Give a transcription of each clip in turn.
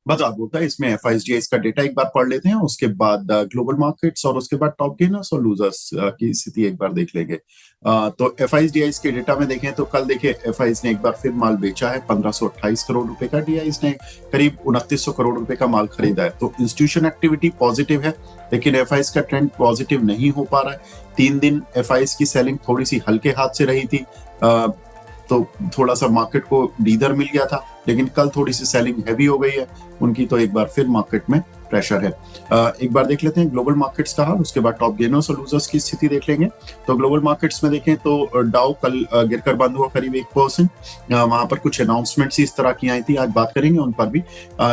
बाजार होता है इसमें एफआईजीआईस का डेटा एक बार पढ़ लेते हैं, उसके बाद ग्लोबल मार्केट्स और उसके बाद टॉप गेनर्स और लूजर्स की स्थिति एक बार देख लेंगे। तो एफआईजीआईस के डेटा में देखें तो कल देखिए एफआईज ने एक बार फिर माल बेचा है 1528 करोड़ रुपए का, डीआईज ने करीब 2900 करोड़ रुपए का माल खरीदा है। तो इंस्टीट्यूशन एक्टिविटी पॉजिटिव है, लेकिन एफआईज का ट्रेंड पॉजिटिव नहीं हो पा रहा है। 3 दिन एफआईज की सेलिंग थोड़ी सी हल्के हाथ से रही थी, तो थोड़ा सा मार्केट को ब्रीदर मिल गया था, लेकिन कल थोड़ी सी सेलिंग हैवी हो गई है उनकी, तो एक बार फिर मार्केट में प्रेशर है। एक बार देख लेते हैं ग्लोबल मार्केट्स का हाल, उसके बाद टॉप गेनर्स और लूजर्स की स्थिति देख लेंगे। तो ग्लोबल मार्केट्स में देखें तो डाउ कल गिरकर बंद हुआ करीब 1%। वहां पर कुछ अनाउंसमेंट्स इस तरह की आई थी, आज बात करेंगे उन पर भी।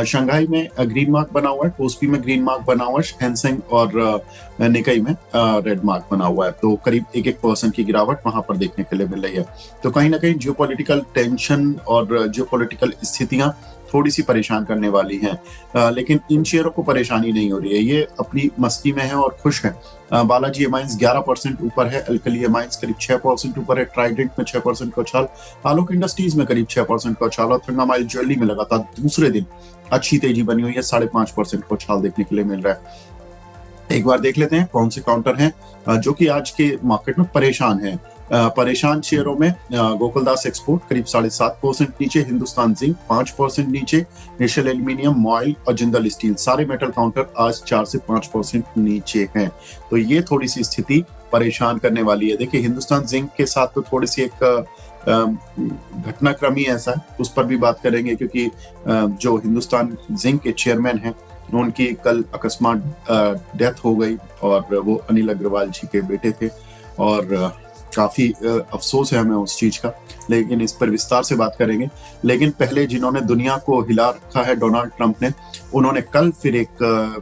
शंघाई में ग्रीन मार्क बना हुआ है, कोस्पी में ग्रीन मार्क बना हुआ है, हैंगसेंग और निकाई में रेड मार्क बना हुआ है। तो करीब 1% की गिरावट वहां पर देखने के लिए मिल रही है। तो कहीं ना कहीं जियोपॉलिटिकल टेंशन और जियोपॉलिटिकल स्थितियां थोड़ी सी परेशान करने वाली हैं, लेकिन इन शेयरों को परेशानी नहीं हो रही है, ये अपनी मस्ती में है और खुश है। बालाजी एमाइंस 11% ऊपर है, अल्कली एमाइंस करीब 6% ऊपर है, ट्राइडेंट में 6% का उछाल, आलोक इंडस्ट्रीज में करीब 6% का उछाल और थंगामाइल ज्वेलरी में लगातार दूसरे दिन अच्छी तेजी बनी हुई है, 5.5% का उछाल देखने के लिए मिल रहा है। एक बार देख लेते हैं कौन से काउंटर हैं जो कि आज के मार्केट में परेशान हैं। परेशान शेयरों में गोकुलदास एक्सपोर्ट करीब 7.5% नीचे, हिंदुस्तान जिंक 5% नीचे, नेशनल एल्यूमिनियम, मॉइल और जिंदल स्टील सारे मेटल काउंटर आज 4 से 5% नीचे हैं। तो ये थोड़ी सी स्थिति परेशान करने वाली है। देखिए हिंदुस्तान जिंक के साथ तो थोड़ी सी एक घटनाक्रम ही ऐसा है, उस पर भी बात करेंगे, क्योंकि जो हिंदुस्तान जिंक के चेयरमैन हैं उनकी कल अकस्मात डेथ हो गई और वो अनिल अग्रवाल जी के बेटे थे और काफी अफसोस है हमें उस चीज का, लेकिन इस पर विस्तार से बात करेंगे। लेकिन पहले जिन्होंने दुनिया को हिला रखा है डोनाल्ड ट्रंप ने, उन्होंने कल फिर एक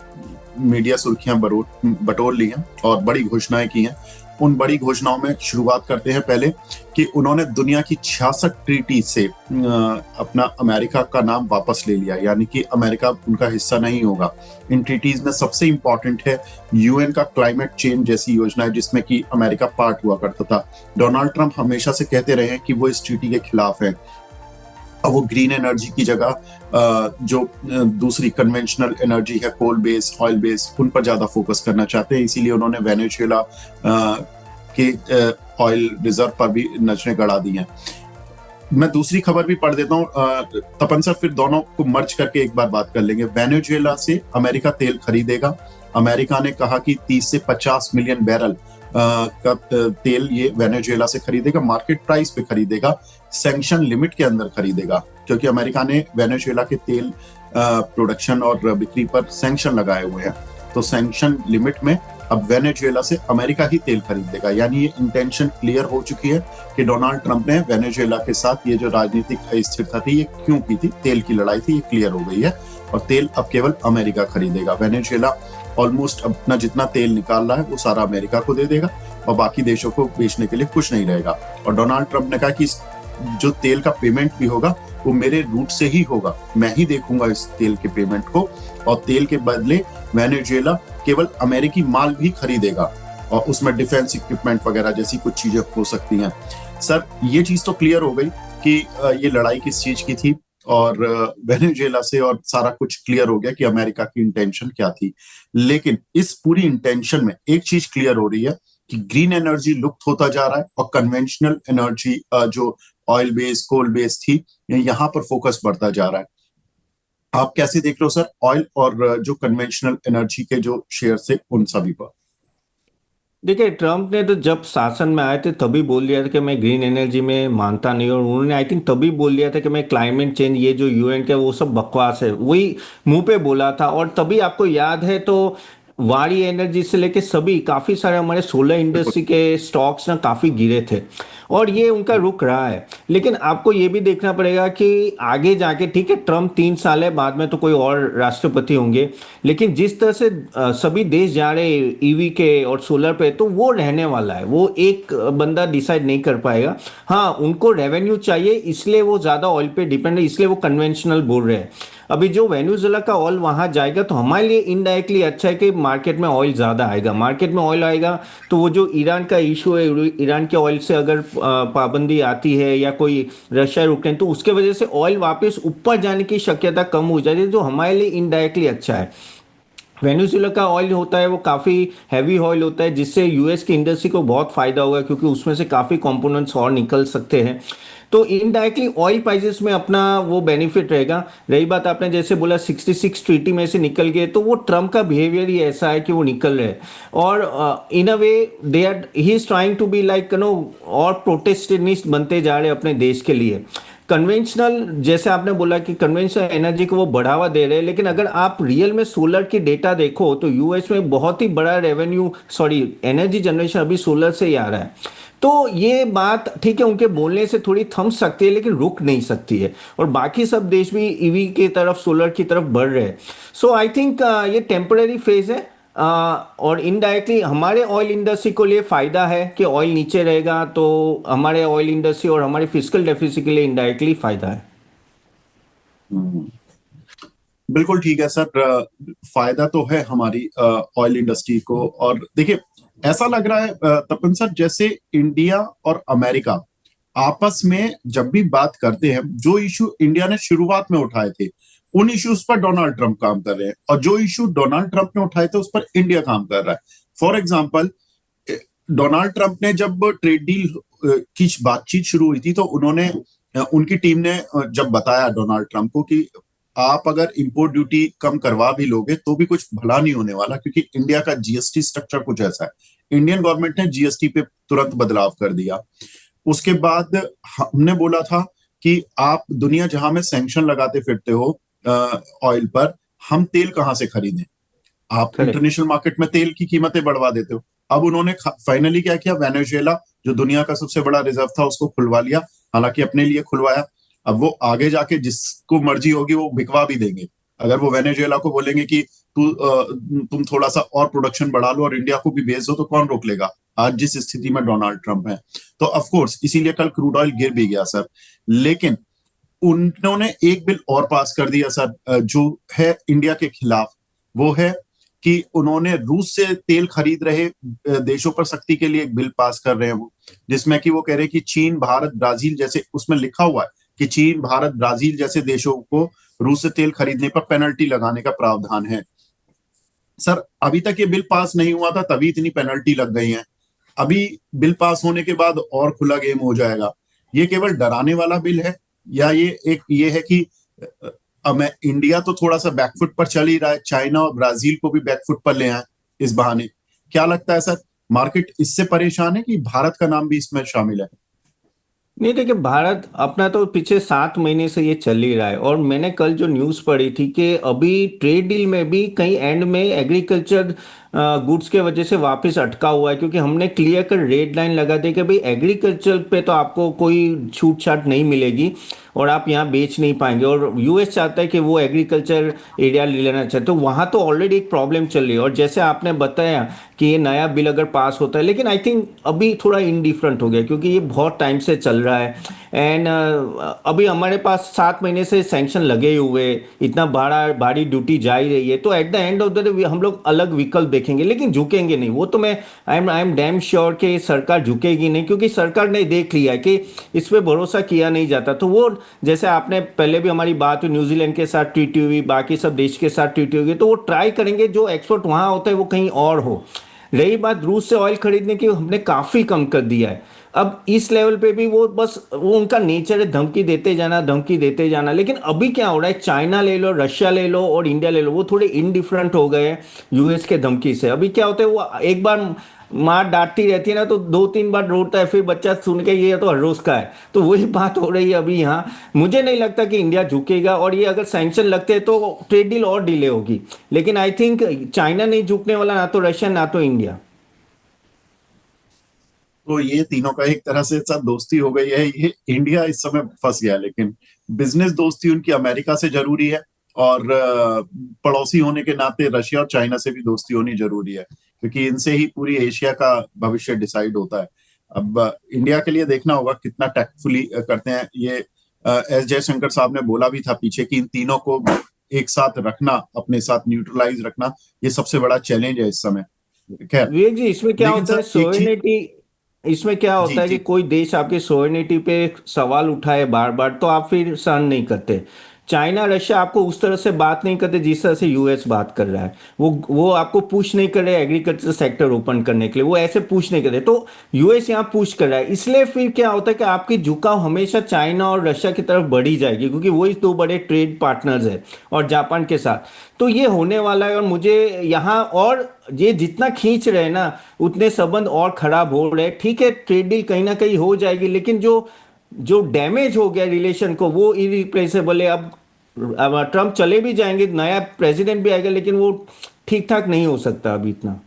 मीडिया सुर्खियां बटोर ली हैं और बड़ी घोषणाएं की हैं। उन बड़ी घोषणाओं में शुरुआत करते हैं पहले कि उन्होंने दुनिया की 66 ट्रीटी से अपना अमेरिका का नाम वापस ले लिया, यानी कि अमेरिका उनका हिस्सा नहीं होगा। इन ट्रीटीज में सबसे इंपॉर्टेंट है यूएन का क्लाइमेट चेंज जैसी योजना है, जिसमें कि अमेरिका पार्ट हुआ करता था। डोनाल्ड ट्रंप हमेशा से कहते रहे हैं कि वो इस ट्रीटी के खिलाफ है। अब वो ग्रीन एनर्जी की जगह जो दूसरी कन्वेंशनल एनर्जी है, कोल बेस, ऑयल बेस, उन पर ज्यादा फोकस करना चाहते हैं। इसीलिए उन्होंने वेनेजुएला के ऑयल रिजर्व पर भी नजरें गड़ा दी हैं। मैं दूसरी खबर भी पढ़ देता हूँ तपन सर, फिर दोनों को मर्ज करके एक बार बात कर लेंगे। वेनेजुएला से अमेरिका तेल खरीदेगा। अमेरिका ने कहा कि 30 से 50 मिलियन बैरल का तेल ये वेनेजुएला से खरीदेगा, मार्केट प्राइस पे खरीदेगा, सैंक्शन लिमिट के अंदर खरीदेगा, क्योंकि अमेरिका ने वेनेजुएला के तेल प्रोडक्शन और बिक्री पर सैंक्शन लगाए हुए हैं। तो सैंक्शन लिमिट में अब वेनेजुएला से अमेरिका ही तेल खरीदेगा, यानी ये इंटेंशन क्लियर हो चुकी है कि डोनाल्ड ट्रंप ने वेनेजुएला के साथ ये जो राजनीतिक अस्थिरता थी ये क्यों की थी, तेल की लड़ाई थी, ये क्लियर हो गई है और तेल अब केवल अमेरिका खरीदेगा। वेनेजुएला ऑलमोस्ट अपना जितना तेल निकाल रहा है वो सारा अमेरिका को दे देगा और बाकी देशों को बेचने के लिए कुछ नहीं रहेगा। और डोनाल्ड ट्रंप ने कहा कि जो तेल का पेमेंट भी होगा वो मेरे रूट से ही होगा, मैं ही देखूंगा इस तेल के पेमेंट को, और तेल के बदले वेनेजुएला केवल अमेरिकी माल भी खरीदेगा और उसमें डिफेंस इक्विपमेंट वगैरह जैसी कुछ चीजें हो सकती हैं। सर ये चीज तो क्लियर हो गई कि ये लड़ाई किस चीज की थी और वेनेजुएला से, और सारा कुछ क्लियर हो गया कि अमेरिका की इंटेंशन क्या थी। लेकिन इस पूरी इंटेंशन में एक चीज क्लियर हो रही है कि ग्रीन एनर्जी लुप्त होता जा रहा है और कन्वेंशनल एनर्जी जो ऑयल बेस, कोल बेस थी, यहाँ पर फोकस बढ़ता जा रहा है। आप कैसे देख रहे हो सर ऑयल और जो कन्वेंशनल एनर्जी के जो शेयर थे उन सभी पर? देखिए, ट्रम्प ने तो जब शासन में आए थे तभी बोल दिया था कि मैं ग्रीन एनर्जी में मानता नहीं, और उन्होंने आई थिंक तभी बोल दिया था कि मैं क्लाइमेट चेंज, ये जो यूएन का वो सब बकवास है, वही मुंह पे बोला था। और तभी आपको याद है तो वारी एनर्जी से लेके सभी काफी सारे हमारे सोलर बिल्कुल। इंडस्ट्री के स्टॉक्स ना काफी गिरे थे, और ये उनका रुक रहा है। लेकिन आपको ये भी देखना पड़ेगा कि आगे जाके, ठीक है ट्रम्प 3 साल है, बाद में तो कोई और राष्ट्रपति होंगे, लेकिन जिस तरह से सभी देश जा रहे हैं ईवी के और सोलर पे, तो वो रहने वाला है, वो एक बंदा डिसाइड नहीं कर पाएगा। हाँ, उनको रेवेन्यू चाहिए, इसलिए वो ज्यादा ऑयल पे डिपेंड है, इसलिए वो कन्वेंशनल बोल रहे हैं। अभी जो वेनेजुएला का ऑयल वहां जाएगा तो हमारे लिए इनडायरेक्टली अच्छा है कि मार्केट में ऑयल ज़्यादा आएगा, मार्केट में ऑयल आएगा तो वो जो ईरान का इशू है, ईरान के ऑयल से अगर पाबंदी आती है या कोई रशिया यूक्रेन, तो उसके वजह से ऑयल वापस ऊपर जाने की शक्यता कम हो जाती है, जो हमारे लिए इनडायरेक्टली अच्छा है। वेनेजुएला का ऑयल होता है वो काफ़ी हैवी ऑयल होता है, जिससे यूएस की इंडस्ट्री को बहुत फायदा होगा, क्योंकि उसमें से काफ़ी कंपोनेंट्स और निकल सकते हैं। तो इनडायरेक्टली ऑयल प्राइसेस में अपना वो बेनिफिट रहेगा। रही बात आपने जैसे बोला 66 ट्रीटी में से निकल गए, तो वो ट्रम्प का बिहेवियर ही ऐसा है कि वो निकल रहे हैं। और in a way they are he is trying to be like और प्रोटेक्शनिस्ट बनते जा रहे हैं अपने देश के लिए। कन्वेंशनल, जैसे आपने बोला कि कन्वेंशनल एनर्जी को वो बढ़ावा दे रहे हैं, लेकिन अगर आप रियल में सोलर की डेटा देखो तो यूएस में बहुत ही बड़ा रेवेन्यू, सॉरी, एनर्जी जनरेशन अभी सोलर से ही आ रहा है। तो ये बात ठीक है, उनके बोलने से थोड़ी थम सकती है लेकिन रुक नहीं सकती है, और बाकी सब देश भी ईवी की तरफ, सोलर की तरफ बढ़ रहे हैं। सो आई थिंक ये टेम्पररी फेज है। और इनडायरेक्टली हमारे ऑयल इंडस्ट्री को लिए फायदा है कि ऑयल नीचे रहेगा, तो हमारे ऑयल इंडस्ट्री और हमारे फिस्कल डेफिसिट के लिए इनडायरेक्टली फायदा है। हम्म, बिल्कुल ठीक है सर। फायदा तो है हमारी ऑयल इंडस्ट्री को। और देखिए, ऐसा लग रहा है तपन सर, जैसे इंडिया और अमेरिका आपस में जब भी बात करते हैं, जो इशू इंडिया ने शुरुआत में उठाए थे उन इश्यूज पर डोनाल्ड ट्रंप काम कर रहे हैं, और जो इशू डोनाल्ड ट्रंप ने उठाए थे उस पर इंडिया काम कर रहा है। फॉर एग्जाम्पल, डोनाल्ड ट्रंप ने जब ट्रेड डील की बातचीत शुरू हुई थी, तो उन्होंने उनकी टीम ने जब बताया डोनाल्ड ट्रंप को कि आप अगर इंपोर्ट ड्यूटी कम करवा भी लोगे तो भी कुछ भला नहीं होने वाला, क्योंकि इंडिया का जीएसटी स्ट्रक्चर कुछ ऐसा है। इंडियन गवर्नमेंट ने जीएसटी पे तुरंत बदलाव कर दिया। उसके बाद हमने बोला था कि आप दुनिया जहां में सैंक्शन लगाते फिरते हो ऑयल पर, हम तेल कहां से खरीदें? आप करेक्ट। इंटरनेशनल मार्केट में तेल की कीमतें बढ़वा देते हो। अब उन्होंने फाइनली क्या किया, वेनेजुएला जो दुनिया का सबसे बड़ा रिजर्व था उसको खुलवा लिया, हालांकि अपने लिए खुलवाया। अब वो आगे जाके जिसको मर्जी होगी वो बिकवा भी देंगे। अगर वो वेनेजुएला को बोलेंगे कि तुम थोड़ा सा और प्रोडक्शन बढ़ा लो और इंडिया को भी भेज दो, तो कौन रोक लेगा, आज जिस स्थिति में डोनाल्ड ट्रंप है। तो ऑफ कोर्स इसीलिए कल क्रूड ऑयल गिर भी गया सर। लेकिन उन्होंने एक बिल और पास कर दिया सर, जो है इंडिया के खिलाफ। वो है कि उन्होंने रूस से तेल खरीद रहे देशों पर सख्ती के लिए एक बिल पास कर रहे हैं वो, जिसमें कि वो कह रहे हैं कि चीन, भारत, ब्राजील जैसे, उसमें लिखा हुआ है कि चीन, भारत, ब्राजील जैसे देशों को रूस से तेल खरीदने पर पेनल्टी लगाने का प्रावधान है। सर, अभी तक ये बिल पास नहीं हुआ था तभी इतनी पेनल्टी लग गई है। अभी बिल पास होने के बाद और खुला गेम हो जाएगा। ये केवल डराने वाला बिल है, या ये है कि मैं इंडिया तो थोड़ा सा बैकफुट पर चल ही रहा है, चाइना और ब्राजील को भी बैकफुट पर ले आए इस बहाने? क्या लगता है सर, मार्केट इससे परेशान है कि भारत का नाम भी इसमें शामिल है? नहीं, देखिए, भारत अपना तो पिछले 7 महीने से ये चल ही रहा है, और मैंने कल जो न्यूज़ पढ़ी थी कि अभी ट्रेड डील में भी कहीं एंड में एग्रीकल्चर गुड्स के वजह से वापस अटका हुआ है, क्योंकि हमने क्लियर कर रेड लाइन लगा दी कि भाई एग्रीकल्चर पे तो आपको कोई छूट छाट नहीं मिलेगी और आप यहाँ बेच नहीं पाएंगे, और यूएस चाहता है कि वो एग्रीकल्चर एरिया ले लेना चाहते, तो वहाँ तो ऑलरेडी एक प्रॉब्लम चल रही है। और जैसे आपने बताया कि ये नया बिल अगर पास होता है, लेकिन आई थिंक अभी थोड़ा इनडिफरेंट हो गया, क्योंकि ये बहुत टाइम से चल रहा है। एंड अभी हमारे पास 7 महीने से सैंक्शन लगे हुए, इतना भारी ड्यूटी जा ही रही है, तो at the end of the day हम लोग अलग विकल्प देखेंगे, लेकिन झुकेंगे नहीं। वो तो मैं आई एम डैम श्योर कि सरकार झुकेगी नहीं, क्योंकि सरकार ने देख लिया है कि इस पे भरोसा किया नहीं जाता। तो वो, जैसे आपने पहले भी हमारी बात हुई, न्यूजीलैंड के साथ ट्रीटी हुई, बाकी सब देश के साथ ट्रीटी हुई, तो वो ट्राई करेंगे जो एक्सपोर्ट वहां होता है वो कहीं और हो। रही बात रूस से ऑयल खरीदने की, हमने काफी कम कर दिया है। अब इस लेवल पे भी वो बस वो उनका नेचर है, धमकी देते जाना, धमकी देते जाना। लेकिन अभी क्या हो रहा है, चाइना ले लो, रशिया ले लो और इंडिया ले लो, वो थोड़े इनडिफरेंट हो गए हैं यूएस के धमकी से। अभी क्या होता है, वो एक बार माँ डांटती रहती है ना, तो 2-3 बार रोता है, फिर बच्चा सुन के ये तो हर रोज का है। तो वही बात हो रही है अभी यहाँ। मुझे नहीं लगता कि इंडिया झुकेगा, और ये अगर सैंक्शन लगते हैं तो ट्रेड डील और डिले होगी। लेकिन आई थिंक चाइना नहीं झुकने वाला, ना तो रशिया ना तो इंडिया। तो ये तीनों का एक तरह से साथ दोस्ती हो गई है। ये इंडिया इस समय फंस गया, लेकिन बिजनेस दोस्ती उनकी अमेरिका से जरूरी है, और पड़ोसी होने के नाते रशिया और चाइना से भी दोस्ती होनी जरूरी है, क्योंकि इनसे ही पूरी एशिया का भविष्य डिसाइड होता है। अब इंडिया के लिए देखना होगा कितना टैक्टफुली करते हैं ये। एस जयशंकर साहब ने बोला भी था पीछे कि इन तीनों को एक साथ रखना, अपने साथ न्यूट्रलाइज रखना, ये सबसे बड़ा चैलेंज है इस समय। खैर, विवेक जी, इसमें क्या लेकिन होता है सर एक चीज। सोवेरेनिटी, इसमें क्या जी होता है कि जी। कोई देश आपकी सोवेरेनिटी पे सवाल उठाए बार बार तो आप फिर सहन नहीं करते। चाइना रशिया आपको उस तरह से बात नहीं करते जिस तरह से यूएस बात कर रहा है। वो आपको पुश नहीं कर रहे एग्रीकल्चर सेक्टर ओपन करने के लिए, वो ऐसे पुश नहीं कर रहे, तो यूएस यहाँ पुश कर रहा है। इसलिए फिर क्या होता है कि आपकी झुकाव हमेशा चाइना और रशिया की तरफ बढ़ी जाएगी, क्योंकि वही दो बड़े ट्रेड पार्टनर्स है, और जापान के साथ। तो ये होने वाला है, और मुझे यहाँ और ये जितना खींच रहे हैं ना उतने संबंध और खराब हो रहे हैं। ठीक है, ट्रेड डील कहीं ना कहीं हो जाएगी, लेकिन जो जो डैमेज हो गया रिलेशन को वो इरिप्लेसेबल है। अब ट्रम्प चले भी जाएंगे, नया प्रेसिडेंट भी आएगा, लेकिन वो ठीक ठाक नहीं हो सकता अभी इतना।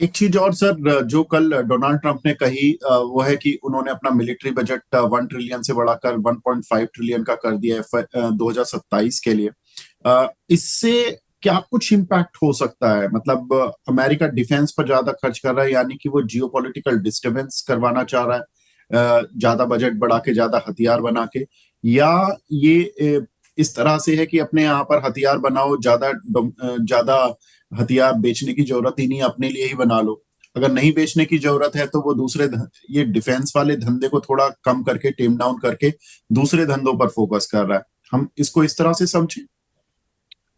एक चीज और सर, जो कल डोनाल्ड ट्रंप ने कही, वो है कि उन्होंने अपना मिलिट्री बजट 1 ट्रिलियन से बढ़ाकर 1.5 ट्रिलियन का कर दिया है 2027 के लिए। इससे क्या कुछ इम्पैक्ट हो सकता है? मतलब अमेरिका डिफेंस पर ज्यादा खर्च कर रहा है, यानी कि वो जियोपॉलिटिकल डिस्टरबेंस करवाना चाह रहा है, ज्यादा बजट बढ़ा के, ज्यादा हथियार बना के, या ये इस तरह से है कि अपने यहाँ पर हथियार बनाओ, ज्यादा हथियार बेचने की जरूरत ही नहीं, अपने लिए ही बना लो। अगर नहीं बेचने की जरूरत है तो वो ये डिफेंस वाले धंधे को थोड़ा कम करके, टेम डाउन करके, दूसरे धंधों पर फोकस कर रहा है। हम इसको इस तरह से समझें?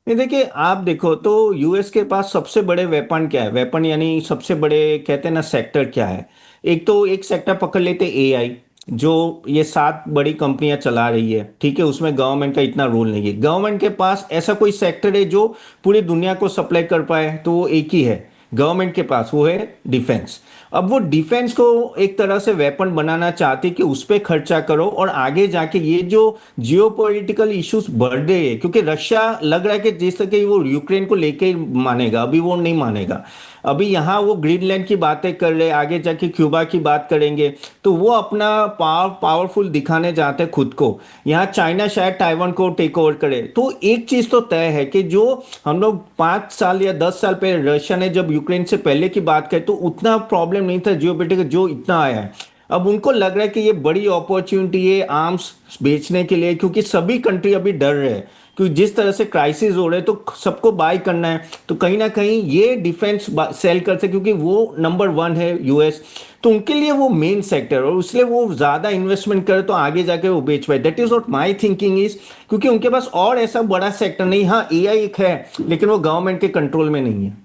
ये देखिए, आप देखो तो यूएस के पास सबसे बड़े वेपन क्या है, वेपन यानी सबसे बड़े कहते हैं ना सेक्टर क्या है। एक तो एक सेक्टर पकड़ लेते एआई, जो ये 7 बड़ी कंपनियां चला रही है, ठीक है, उसमें गवर्नमेंट का इतना रोल नहीं है। गवर्नमेंट के पास ऐसा कोई सेक्टर है जो पूरी दुनिया को सप्लाई कर पाए, तो वो एक ही है गवर्नमेंट के पास, वो है डिफेंस। अब वो डिफेंस को एक तरह से वेपन बनाना चाहती कि उस पर खर्चा करो, और आगे जाके ये जो जियोपॉलिटिकल इश्यूज बढ़ रहे हैं, क्योंकि रशिया लग रहा है कि जैसे कि वो यूक्रेन को लेके ही मानेगा, अभी वो नहीं मानेगा। अभी यहाँ वो ग्रीनलैंड की बातें कर रहे हैं, आगे जाके क्यूबा की बात करेंगे, तो वो अपना पावरफुल दिखाने जाते हैं खुद को। यहाँ चाइना शायद ताइवान को टेक ओवर करे। तो एक चीज तो तय है कि जो हम लोग 5 साल या 10 साल पहले रशिया ने जब यूक्रेन से पहले की बात करें तो उतना प्रॉब्लम नहीं था जियोपॉलिटिकल, जो इतना आया है। अब उनको लग रहा है कि ये बड़ी अपॉर्चुनिटी है आर्म्स बेचने के लिए, क्योंकि सभी कंट्री अभी डर रहे हैं, क्योंकि जिस तरह से क्राइसिस हो रहे हैं तो सबको बाय करना है। तो कहीं ना कहीं ये डिफेंस सेल करते, क्योंकि वो नंबर 1 है यूएस, तो उनके लिए वो मेन सेक्टर, और इसलिए वो ज्यादा इन्वेस्टमेंट करे तो आगे जाके वो बेच पाए। That is what my thinking is, क्योंकि उनके पास और ऐसा बड़ा सेक्टर नहीं। हाँ, एआई एक है, लेकिन वो गवर्नमेंट के कंट्रोल में नहीं है।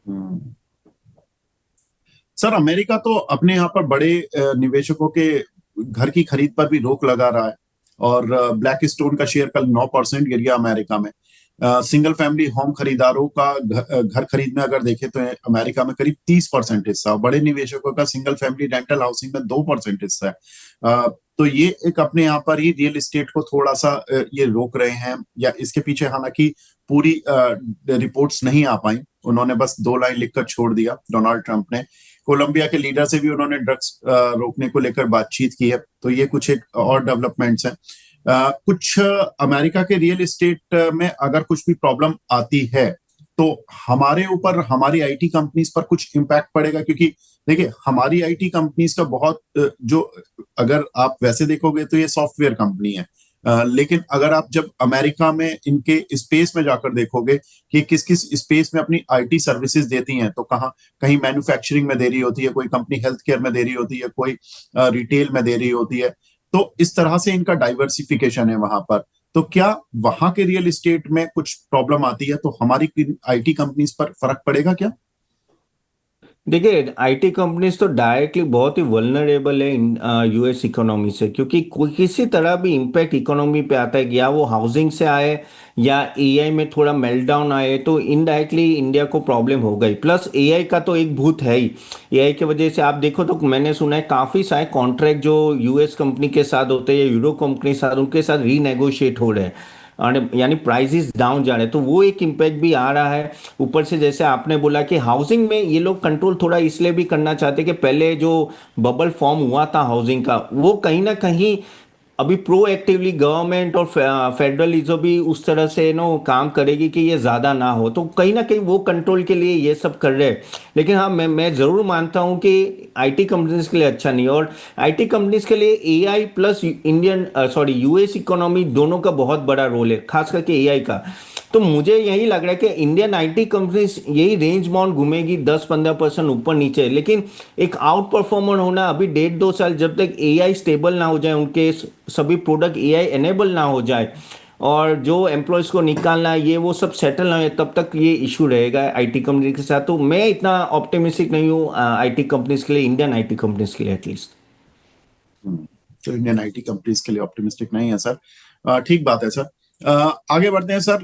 हम्म। सर, अमेरिका तो अपने यहाँ पर बड़े निवेशकों के घर की खरीद पर भी रोक लगा रहा है, और ब्लैक स्टोन का शेयर कल 9% गिर गया अमेरिका में। सिंगल फैमिली होम खरीदारों का घर खरीद में अगर देखें तो अमेरिका में करीब 30% हिस्सा, बड़े निवेशकों का सिंगल फैमिली रेंटल हाउसिंग में 2% हिस्सा है। तो ये एक अपने यहाँ पर ही रियल एस्टेट को थोड़ा सा ये रोक रहे हैं, या इसके पीछे हालांकि पूरी रिपोर्ट्स नहीं आ पाई, उन्होंने बस 2 लाइन लिखकर छोड़ दिया डोनाल्ड ट्रंप ने। कोलंबिया के लीडर से भी उन्होंने ड्रग्स रोकने को लेकर बातचीत की है। तो ये कुछ एक और डेवलपमेंट्स हैं। कुछ अमेरिका के रियल एस्टेट में अगर कुछ भी प्रॉब्लम आती है तो हमारे ऊपर, हमारी आईटी कंपनीज पर कुछ इम्पैक्ट पड़ेगा, क्योंकि देखिए हमारी आईटी कंपनीज का बहुत जो, अगर आप वैसे देखोगे तो ये सॉफ्टवेयर कंपनी है, लेकिन अगर आप जब अमेरिका में इनके स्पेस में जाकर देखोगे कि किस किस स्पेस में अपनी आईटी सर्विसेज देती हैं, तो कहाँ, कहीं मैन्युफैक्चरिंग में दे रही होती है, कोई कंपनी हेल्थ केयर में दे रही होती है, कोई रिटेल में दे रही होती है। तो इस तरह से इनका डाइवर्सिफिकेशन है वहां पर। तो क्या वहां के रियल एस्टेट में कुछ प्रॉब्लम आती है तो हमारी आईटी कंपनीज पर फर्क पड़ेगा क्या? देखिए, आईटी कंपनीज तो डायरेक्टली बहुत ही वल्नरेबल है यूएस इकोनॉमी से, क्योंकि कोई किसी तरह भी इम्पैक्ट इकोनॉमी पे आता है, या वो हाउसिंग से आए या एआई में थोड़ा मेल्टडाउन आए, तो इनडायरेक्टली इंडिया को प्रॉब्लम हो गई। प्लस एआई का तो एक भूत है ही। एआई की वजह से आप देखो तो मैंने सुना है काफ़ी सारे कॉन्ट्रैक्ट जो यूएस कंपनी के साथ होते हैं या यूरो कंपनी के साथ, उनके साथ रीनेगोशिएट हो रहे हैं, और यानी प्राइसेस डाउन जा रहे हैं, तो वो एक इम्पैक्ट भी आ रहा है। ऊपर से जैसे आपने बोला कि हाउसिंग में ये लोग कंट्रोल थोड़ा इसलिए भी करना चाहते हैं कि पहले जो बबल फॉर्म हुआ था हाउसिंग का, वो कहीं ना कहीं अभी प्रोएक्टिवली गवर्नमेंट और फेडरलिज्म भी उस तरह से नो काम करेगी कि ये ज़्यादा ना हो, तो कहीं ना कहीं वो कंट्रोल के लिए ये सब कर रहे हैं। लेकिन हाँ, मैं ज़रूर मानता हूँ कि आईटी कंपनीज के लिए अच्छा नहीं है। और आईटी कंपनीज के लिए AI plus Indian sorry US economy दोनों का बहुत बड़ा रोल है, खास करके एआई का। तो मुझे यही लग रहा है कि इंडियन आईटी कंपनीज यही रेंज बाउंड घूमेगी, 10-15% ऊपर नीचे। लेकिन एक आउट परफॉर्मर होना अभी 1.5-2 साल, जब तक एआई स्टेबल ना हो जाए, उनके सभी प्रोडक्ट एआई एनेबल ना हो जाए, और जो एम्प्लॉयज को निकालना है ये वो सब सेटल ना हो, तब तक ये इशू रहेगा आईटी कंपनी के साथ। तो मैं इतना ऑप्टिमिस्टिक नहीं हूँ आईटी कंपनीज के लिए, इंडियन आईटी कंपनीज के लिए एटलीस्ट। हम्म, तो इंडियन आईटी कंपनीज के लिए ऑप्टिमिस्टिक नहीं है सर। ठीक बात है सर। आगे बढ़ते हैं सर।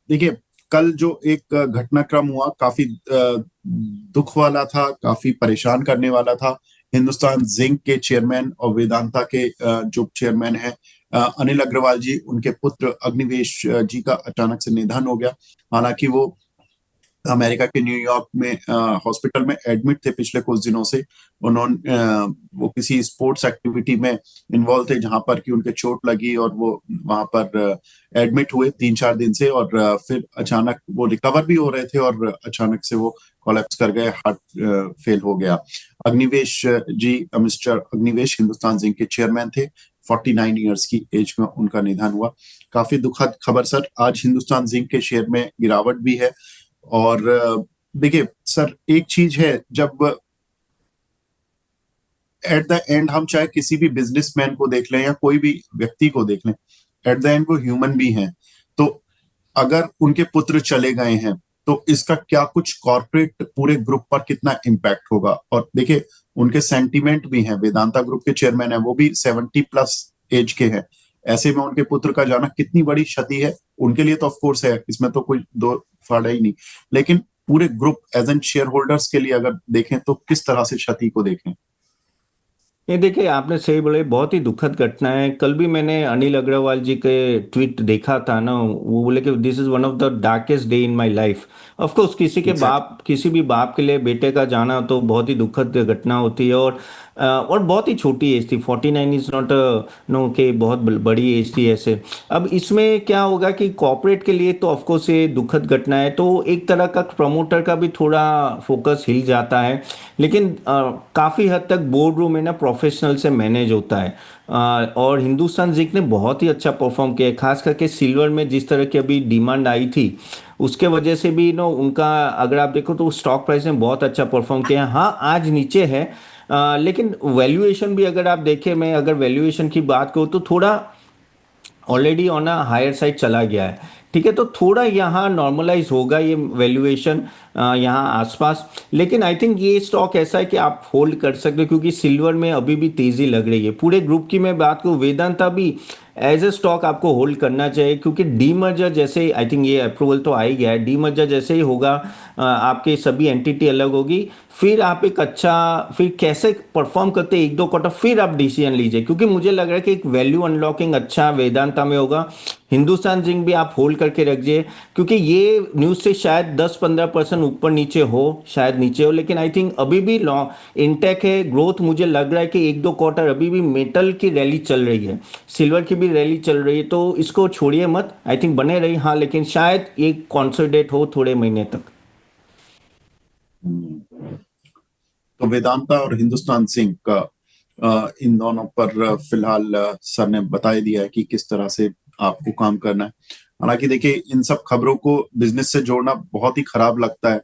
देखिए, कल जो एक घटनाक्रम हुआ काफी दुख वाला था, काफी परेशान करने वाला था। हिंदुस्तान जिंक के चेयरमैन और वेदांता के जो चेयरमैन है अनिल अग्रवाल जी, उनके पुत्र अग्निवेश जी का अचानक से निधन हो गया। हालांकि वो अमेरिका के न्यूयॉर्क में हॉस्पिटल में एडमिट थे पिछले कुछ दिनों से। उन्होंने वो किसी स्पोर्ट्स एक्टिविटी में इन्वॉल्व थे जहां पर कि उनके चोट लगी और वो वहां पर एडमिट हुए 3-4 दिन से। और फिर अचानक वो रिकवर भी हो रहे थे और अचानक से वो कोलैप्स कर गए, हार्ट फेल हो गया। अग्निवेश जी, मिस्टर अग्निवेश हिंदुस्तान जिंक के चेयरमैन थे। 49 ईयर्स की एज में उनका निधन हुआ। काफी दुखद खबर सर। आज हिंदुस्तान जिंक के शेयर में गिरावट भी है। और देखिए सर, एक चीज है, जब एट द एंड हम चाहे किसी भी बिजनेसमैन को देख लें या कोई भी व्यक्ति को देख लें, एट द एंड वो ह्यूमन भी हैं। तो अगर उनके पुत्र चले गए हैं तो इसका क्या कुछ कॉर्पोरेट पूरे ग्रुप पर कितना इम्पैक्ट होगा। और देखिए, उनके सेंटीमेंट भी हैं। वेदांता ग्रुप के चेयरमैन हैं, वो भी 70+ एज के हैं। ऐसे में उनके पुत्र का जाना कितनी बड़ी क्षति है उनके लिए। तो ऑफ कोर्स है, इसमें तो कोई दो फाड़ा ही नहीं। लेकिन पूरे group as an shareholders के लिए अगर देखें तो किस तरह से क्षति को देखें। ये देखिए, आपने सही बोले, बहुत ही दुखद घटना है। कल भी मैंने अनिल अग्रवाल जी के ट्वीट देखा था ना, वो बोले कि this is one of the darkest day in my life. Of course exactly. किसी भी बाप के लिए बेटे का जाना तो बहुत ही दुखद घटना होती है। और बहुत ही छोटी एज थी, 49 इज नॉट नो के बहुत बड़ी एज थी ऐसे। अब इसमें क्या होगा कि कॉर्पोरेट के लिए तो ऑफ कोर्स ये दुखद घटना है, तो एक तरह का प्रमोटर का भी थोड़ा फोकस हिल जाता है। लेकिन काफ़ी हद तक बोर्ड रूम में ना प्रोफेशनल से मैनेज होता है। और हिंदुस्तान जिंक ने बहुत ही अच्छा परफॉर्म किया है, खास करके सिल्वर में जिस तरह की अभी डिमांड आई थी उसके वजह से भी नो उनका, अगर आप देखो तो स्टॉक प्राइस ने बहुत अच्छा परफॉर्म किया है। हाँ, आज नीचे है, लेकिन वैल्यूएशन भी अगर आप देखें, मैं अगर वैल्यूएशन की बात करूँ तो थोड़ा already on a higher side चला गया है। ठीक है, तो थोड़ा यहाँ नॉर्मलाइज होगा ये वैल्यूएशन यहाँ आसपास। लेकिन आई थिंक ये स्टॉक ऐसा है कि आप होल्ड कर सकते हो, क्योंकि सिल्वर में अभी भी तेजी लग रही है। पूरे ग्रुप की मैं बात करूँ, वेदांता भी एज ए स्टॉक आपको होल्ड करना चाहिए, क्योंकि डीमर्जर जैसे आई थिंक ये अप्रूवल तो आ ही गया है, डीमर्जर जैसे ही होगा आपके सभी एंटिटी अलग होगी, फिर आप एक अच्छा, फिर कैसे परफॉर्म करते 1-2 क्वार्टर, फिर आप डिसीजन लीजिए। क्योंकि मुझे लग रहा है कि एक वैल्यू अनलॉकिंग अच्छा वेदांता में होगा। हिंदुस्तान जिंक भी आप होल्ड करके रखिए, क्योंकि ये न्यूज़ से शायद 10-15% ऊपर नीचे हो, शायद नीचे हो, लेकिन आई थिंक अभी भी लॉन्ग इंटेक है ग्रोथ। मुझे लग रहा है कि 1-2 क्वार्टर अभी भी मेटल की रैली चल रही है, सिल्वर की भी रैली चल रही है, तो इसको छोड़िए मत, आई थिंक बने रही। हाँ, लेकिन शायद ये कॉन्सोलिडेट हो थोड़े महीने तक। हम्म, तो वेदांता और हिंदुस्तान जिंक का इन दोनों पर फिलहाल सर ने बता ही दिया है कि किस तरह से आपको काम करना है। हालांकि देखिए, इन सब खबरों को बिजनेस से जोड़ना बहुत ही खराब लगता है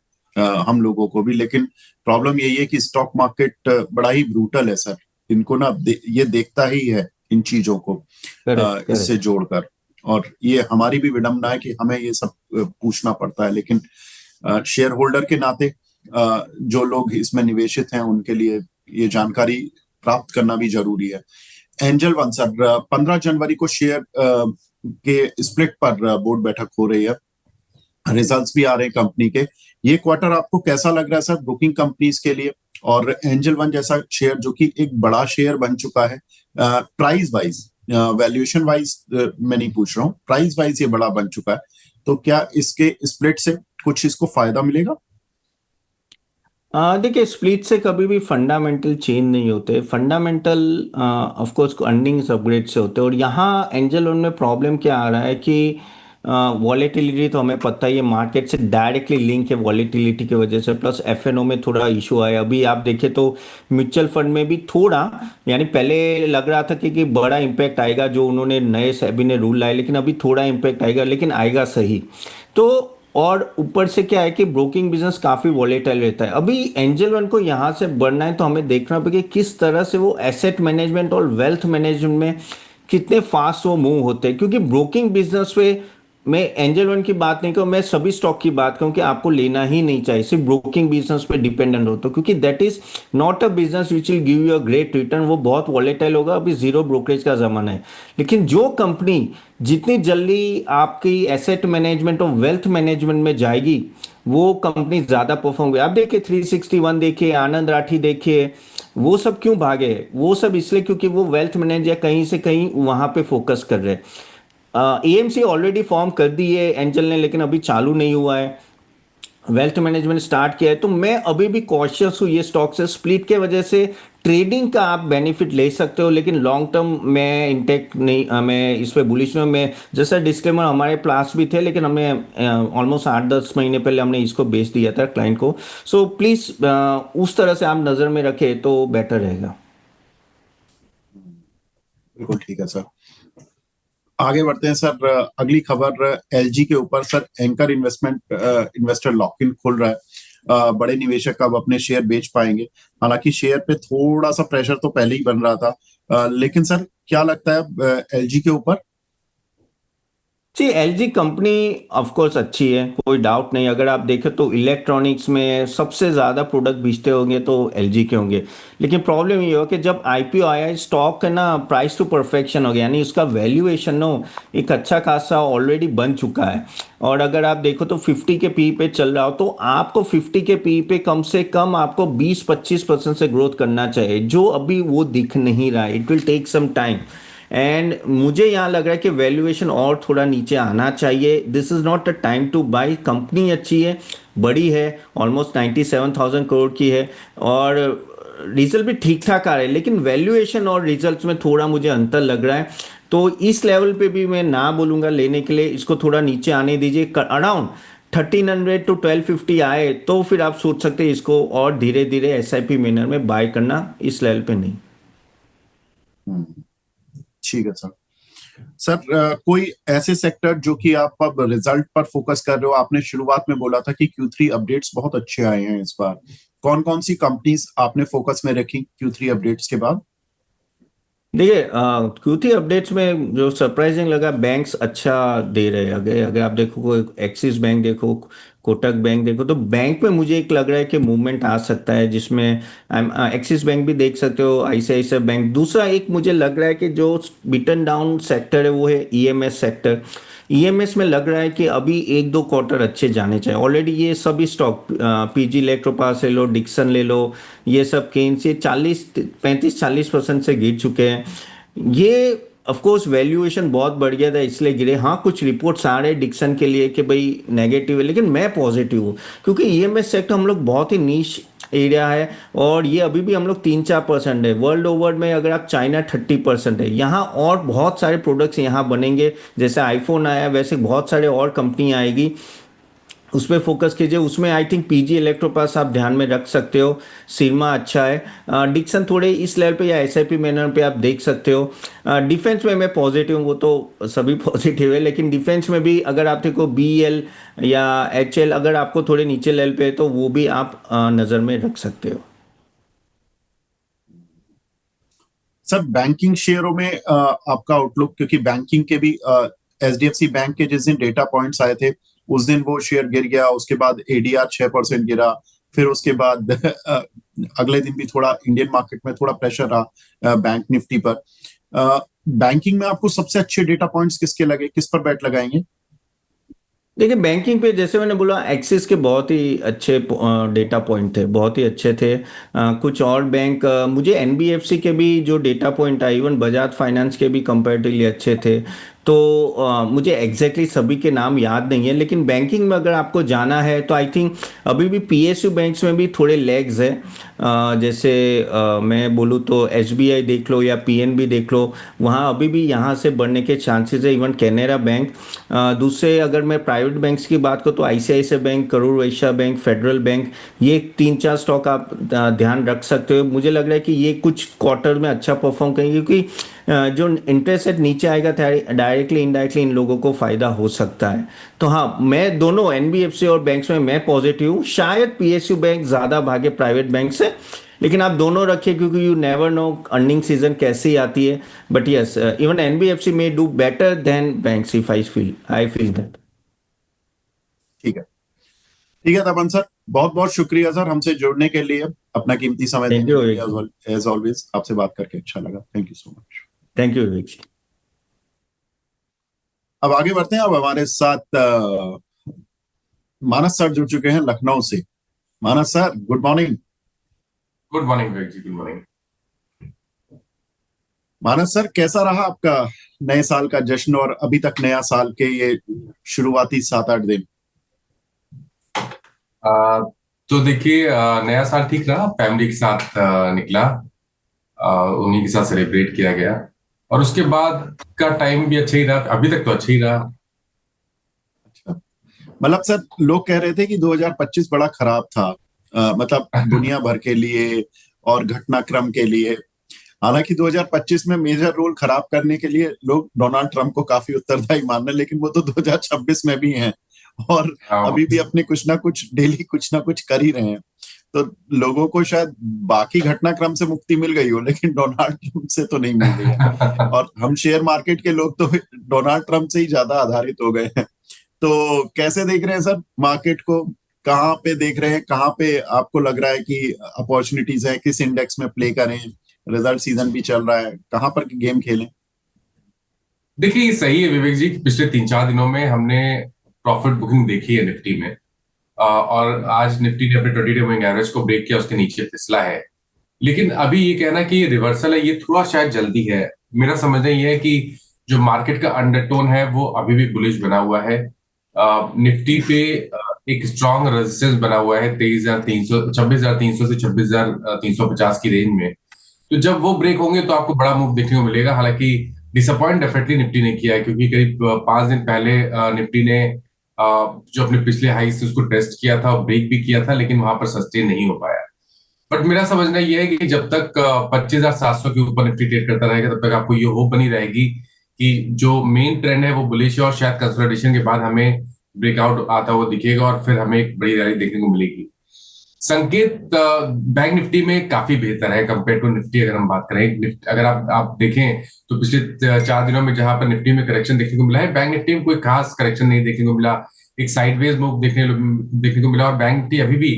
हम लोगों को भी। लेकिन प्रॉब्लम यही है कि स्टॉक मार्केट बड़ा ही ब्रूटल है सर। इनको ना ये देखता ही है इन चीजों को करेक्ट, इससे करेक्ट। जोड़कर। और ये हमारी भी विडंबना है कि हमें ये सब पूछना पड़ता है। लेकिन शेयर होल्डर के नाते जो लोग इसमें निवेशित हैं उनके लिए ये जानकारी प्राप्त करना भी जरूरी है। एंजल वन सर, 15 जनवरी को शेयर के स्प्लिट पर बोर्ड बैठक हो रही है। रिजल्ट्स भी आ रहे हैं कंपनी के। ये क्वार्टर आपको कैसा लग रहा है सर बुकिंग कंपनीज के लिए। और एंजल वन जैसा शेयर जो कि एक बड़ा शेयर बन चुका है, प्राइस वाइज, वैल्यूएशन वाइज मैं नहीं पूछ रहा हूँ, प्राइस वाइज ये बड़ा बन चुका है, तो क्या इसके स्प्लिट से कुछ इसको फायदा मिलेगा। देखिए स्प्लिट से कभी भी फंडामेंटल चेंज नहीं होते। Fundamental of course earnings upgrade से होते हैं। और यहाँ एंजल वन में प्रॉब्लम क्या आ रहा है कि वॉलेटिलिटी तो हमें पता ही है, मार्केट से डायरेक्टली लिंक है वॉलेटिलिटी की वजह से। प्लस एफएनओ में थोड़ा इशू आया। अभी आप देखें तो म्यूचुअल फंड में भी थोड़ा, यानी पहले लग रहा था कि बड़ा इम्पैक्ट आएगा जो उन्होंने नए सेबी ने रूल लाए, लेकिन अभी थोड़ा इम्पैक्ट आएगा, लेकिन आएगा सही। तो और ऊपर से क्या है कि ब्रोकिंग बिजनेस काफी वॉलेटाइल रहता है। अभी एंजल वन को यहाँ से बढ़ना है तो हमें देखना पड़ेगा कि किस तरह से वो एसेट मैनेजमेंट और वेल्थ मैनेजमेंट में कितने फास्ट वो मूव होते हैं। क्योंकि ब्रोकिंग बिजनेस पे मैं एंजल वन की बात नहीं करूँ, मैं सभी स्टॉक की बात करूँ कि आपको लेना ही नहीं चाहिए सिर्फ ब्रोकिंग बिजनेस पे डिपेंडेंट हो तो, क्योंकि that is not a business which will give you a great return. वो बहुत वॉलेटाइल होगा। अभी जीरो ब्रोकरेज का जमाना है। लेकिन जो कंपनी जितनी जल्दी आपकी एसेट मैनेजमेंट और वेल्थ मैनेजमेंट में जाएगी वो कंपनी ज्यादा परफॉर्म होगी। आप देखिए 361 देखिए, आनंद राठी देखिए, वो सब क्यों भागे? वो सब इसलिए क्योंकि वो वेल्थ मैनेजर कहीं से कहीं वहां पे फोकस कर रहे हैं। एएमसी ऑलरेडी फॉर्म कर दी है एंजल ने, लेकिन अभी चालू नहीं हुआ है। वेल्थ मैनेजमेंट स्टार्ट किया है। तो मैं अभी भी कॉशियस हूँ ये स्टॉक से। स्प्लिट के वजह से ट्रेडिंग का आप बेनिफिट ले सकते हो, लेकिन लॉन्ग टर्म मैं इंटेक्ट नहीं, मैं इस पे बुलिश नहीं हूं। मैं जैसा डिस्क्लेमर, हमारे पास भी थे लेकिन हमने ऑलमोस्ट 8-10 महीने पहले हमने इसको बेच दिया था क्लाइंट को। सो प्लीज उस तरह से आप नजर में रखें तो बेटर रहेगा। बिल्कुल ठीक है सर। आगे बढ़ते हैं सर। अगली खबर एलजी के ऊपर sir, anchor investor lock in खुल रहा है। बड़े निवेशक अब अपने शेयर बेच पाएंगे। हालांकि शेयर पे थोड़ा सा प्रेशर तो पहले ही बन रहा था। लेकिन सर क्या लगता है एलजी के ऊपर? जी, एलजी कंपनी ऑफ कोर्स अच्छी है, कोई डाउट नहीं। अगर आप देखें तो इलेक्ट्रॉनिक्स में सबसे ज़्यादा प्रोडक्ट बेचते होंगे तो एलजी के होंगे। लेकिन प्रॉब्लम ये हो कि जब आईपीओ आया स्टॉक का ना प्राइस टू परफेक्शन हो गया, यानी उसका वैल्यूएशन नो एक अच्छा खासा ऑलरेडी बन चुका है। और अगर आप देखो तो 50 के पी पे चल रहा हो तो आपको 50 के पी पे कम से कम आपको 20-25% से ग्रोथ करना चाहिए, जो अभी वो दिख नहीं रहा है। It will take some time. And मुझे यहाँ लग रहा है कि वैल्यूएशन और थोड़ा नीचे आना चाहिए। This is not a time two by. Company अच्छी है, बड़ी है, ऑलमोस्ट 97,000 करोड़ की है, और रिजल्ट भी ठीक ठाक आ रहे हैं। लेकिन वैल्यूएशन और रिजल्ट्स में थोड़ा मुझे अंतर लग रहा है। तो इस लेवल पे भी मैं ना बोलूंगा लेने के लिए। इसको थोड़ा नीचे आने दीजिए, अराउंड 1300 टू 1250 आए तो फिर आप सोच सकते हैं इसको और धीरे धीरे एसआईपी मैनर में बाय करना, इस लेवल पे नहीं। हम्म, ठीक है सर। सर कोई ऐसे सेक्टर जो कि आप अब रिजल्ट पर फोकस कर रहे हो? आपने शुरुआत में बोला था कि Q3 अपडेट्स बहुत अच्छे आए हैं इस बार। कौन कौन सी कंपनीज आपने फोकस में रखी Q3 अपडेट्स के बाद? देखिए क्यूटी अपडेट्स में जो सरप्राइजिंग लगा, बैंक्स अच्छा दे रहे हैं। अगर अगर आप देखो कोई एक्सिस बैंक देखो, कोटक बैंक देखो, तो बैंक में मुझे एक लग रहा है कि मूवमेंट आ सकता है, जिसमें एक्सिस बैंक भी देख सकते हो, आईसीआईसीआई बैंक। दूसरा एक मुझे लग रहा है कि जो बिटन डाउन सेक्टर है वो है ईएमएस सेक्टर। ईएमएस में लग रहा है कि अभी 1-2 क्वार्टर अच्छे जाने चाहिए। ऑलरेडी ये सभी स्टॉक, पीजी इलेक्ट्रोपास ले लो, डिक्सन ले लो, ये सब केन्स ये 40, 35, 40% से गिर चुके हैं। ये ऑफ कोर्स वैल्यूएशन बहुत बढ़ गया था इसलिए गिरे। हाँ, कुछ रिपोर्ट्स आ रहे हैं डिक्सन के लिए कि भाई नेगेटिव है, लेकिन मैं पॉजिटिव हूँ। क्योंकि ईएमएस सेक्टर हम लोग बहुत ही नीश एरिया है, और ये अभी भी हम लोग 3-4% है। वर्ल्ड ओवर में अगर आप चाइना 30% है, यहाँ और बहुत सारे प्रोडक्ट्स यहाँ बनेंगे। जैसे आईफोन आया वैसे बहुत सारे और कंपनी आएगी, उस पर फोकस कीजिए। उसमें आई थिंक पीजी इलेक्ट्रोपास आप ध्यान में रख सकते हो। सिरमा अच्छा है। डिक्सन थोड़े इस लेवल पे या एसआईपी मैनर पे आप देख सकते हो। डिफेंस में मैं पॉजिटिव हूँ, वो तो सभी पॉजिटिव है, लेकिन डिफेंस में भी अगर आप देखो बीएल या एचएल, अगर आपको थोड़े नीचे लेवल पे है तो वो भी आप नज़र में रख सकते हो। सर बैंकिंग शेयरों में आपका आउटलुक, क्योंकि बैंकिंग के भी एचडीएफसी बैंक के जिस दिन डेटा पॉइंट्स आए थे उस दिन वो शेयर गिर गया। उसके बाद एडीआर 6% गिरा। फिर उसके बाद अगले दिन भी थोड़ा इंडियन मार्केट में थोड़ा प्रेशर रहा बैंक निफ्टी पर। बैंकिंग में आपको सबसे अच्छे डेटा पॉइंट्स किसके लगे, किस पर बैट लगाएंगे? देखिए बैंकिंग पे जैसे मैंने बोला, एक्सिस के बहुत ही अच्छे डेटा पॉइंट थे, बहुत ही अच्छे थे। कुछ और बैंक, मुझे एनबीएफसी के भी जो डेटा पॉइंट आए, इवन बजाज फाइनेंस के भी कंपैरेटिवली अच्छे थे। तो मुझे एग्जैक्टली सभी के नाम याद नहीं है, लेकिन बैंकिंग में अगर आपको जाना है तो आई थिंक अभी भी पीएसयू बैंक्स में भी थोड़े लैग्स है। जैसे मैं बोलूँ तो एसबीआई देख लो या पीएनबी देख लो, वहाँ अभी भी यहाँ से बढ़ने के चांसेस है। इवन कैनरा बैंक, दूसरे अगर मैं प्राइवेट बैंक्स की बात करूँ तो ICICI bank, Karur Vysya bank, federal bank, ये तीन चार स्टॉक आप ध्यान रख सकते हो। मुझे लग रहा है कि ये कुछ क्वार्टर में अच्छा परफॉर्म करेंगे, क्योंकि जो इंटरेस्ट रेट नीचे आएगा डायरेक्टली इनडायरेक्टली इन लोगों को फायदा हो सकता है। तो हाँ, मैं दोनों एनबीएफसी और बैंक्स में मैं पॉजिटिव हूँ। शायद पीएसयू बैंक ज़्यादा भागे प्राइवेट बैंक से, लेकिन आप दोनों रखिए क्योंकि you never know earning season कैसी आती है। बट यस, इवन एनबीएफसी में do better than banks if I feel that. ठीक है। ठीक है तपन सर, बहुत बहुत शुक्रिया सर हमसे जुड़ने के लिए, अपना कीमती समय थैंक देने यू के विवेक जी। लिए। एज ऑलवेज आपसे बात करके अच्छा लगा। Thank you so much. Thank you Vivek ji. अब आगे बढ़ते हैं। अब हमारे साथ मानस सर जुड़ चुके हैं लखनऊ से। Manas sir, good morning. Good morning Vivek ji, good morning. Manas sir, कैसा रहा आपका नए साल का जश्न और अभी तक नया साल के ये शुरुआती 7-8 दिन? आ, तो देखिए, नया साल ठीक रहा, फैमिली के साथ निकला, उन्हीं के साथ सेलिब्रेट किया गया, और उसके बाद का टाइम भी अच्छा ही रहा, अभी तक तो अच्छा ही रहा। अच्छा, मतलब सर लोग कह रहे थे कि 2025 बड़ा खराब था, मतलब दुनिया भर के लिए और घटनाक्रम के लिए। हालांकि 2025 में मेजर रोल खराब करने के लिए लोग डोनाल्ड ट्रंप को काफी उत्तरदायी मान रहे हैं, लेकिन वो तो 2026 में भी हैं और हाँ, अभी भी अपने कुछ ना कुछ डेली कुछ ना कुछ कर ही रहे हैं। तो लोगों को शायद बाकी घटनाक्रम से मुक्ति मिल गई हो, लेकिन डोनाल्ड ट्रंप से तो नहीं मिल रही है। और हम शेयर मार्केट के लोग तो डोनाल्ड ट्रंप से ही ज्यादा आधारित हो गए हैं। तो कैसे देख रहे हैं सर मार्केट को? कहाँ पे देख रहे हैं, कहाँ पे आपको लग रहा है कि अपॉर्चुनिटीज है, किस इंडेक्स में प्ले करें? रिजल्ट सीजन भी चल रहा है, कहाँ पर गेम खेलें? देखिए सही है विवेक जी, पिछले 3-4 दिनों में हमने प्रॉफिट बुकिंग देखी है निफ्टी में, और आज निफ्टी ने अपने 20 डे मूविंग एवरेज को ब्रेक किया, उसके नीचे फिसला है। लेकिन अभी ये कहना कि रिवर्सल है, ये थोड़ा शायद जल्दी है। मेरा समझना ये है कि जो मार्केट का अंडरटोन है वो अभी भी बुलिश बना हुआ है। निफ्टी पे एक स्ट्रॉन्ग रेजिस्टेंस बना हुआ है 26,300 से 26,350 की रेंज में। तो जब वो ब्रेक होंगे तो आपको बड़ा मूव देखने को मिलेगा। हालांकि डिसअपॉइंट डेफिनेटली निफ्टी ने किया है, क्योंकि करीब 5 दिन पहले निफ्टी ने जो अपने पिछले हाई से उसको टेस्ट किया था और ब्रेक भी किया था, लेकिन वहां पर सस्टेन नहीं हो पाया। बट मेरा समझना यह है कि जब तक 25,700 के ऊपर निफ्टी ट्रेड करता रहेगा, तब तक आपको ये होप बनी रहेगी कि जो मेन ट्रेंड है वो बुलिश है, और शायद कंसोलिडेशन के बाद हमें ब्रेकआउट आता हुआ दिखेगा और फिर हमें एक बड़ी रैली देखने को मिलेगी। संकेत बैंक निफ्टी में काफी बेहतर है कंपेयर टू निफ्टी। अगर हम बात करें, अगर आप देखें तो पिछले 4 दिनों में जहां पर निफ्टी में करेक्शन देखने को मिला है, बैंक निफ्टी में कोई खास करेक्शन नहीं देखने को मिला। एक साइडवेज मूव देखने को मिला, और बैंक निफ्टी अभी भी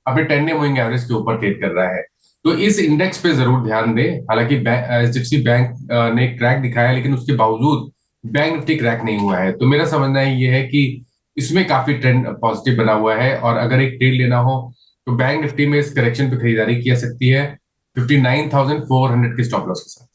अपने 10 डे मूविंग एवरेज के ऊपर ट्रेड कर रहा है। तो इस इंडेक्स पे जरूर ध्यान दें। हालांकि एचडीएफसी बैंक ने क्रैक दिखाया, लेकिन उसके बावजूद बैंक निफ्टी क्रैक नहीं हुआ है। तो मेरा समझना ये है कि इसमें काफी ट्रेंड पॉजिटिव बना हुआ है, और अगर एक ट्रेड लेना हो तो बैंक निफ्टी में इस करेक्शन पे खरीदारी की जा सकती है 59,400 के स्टॉप लॉस के साथ।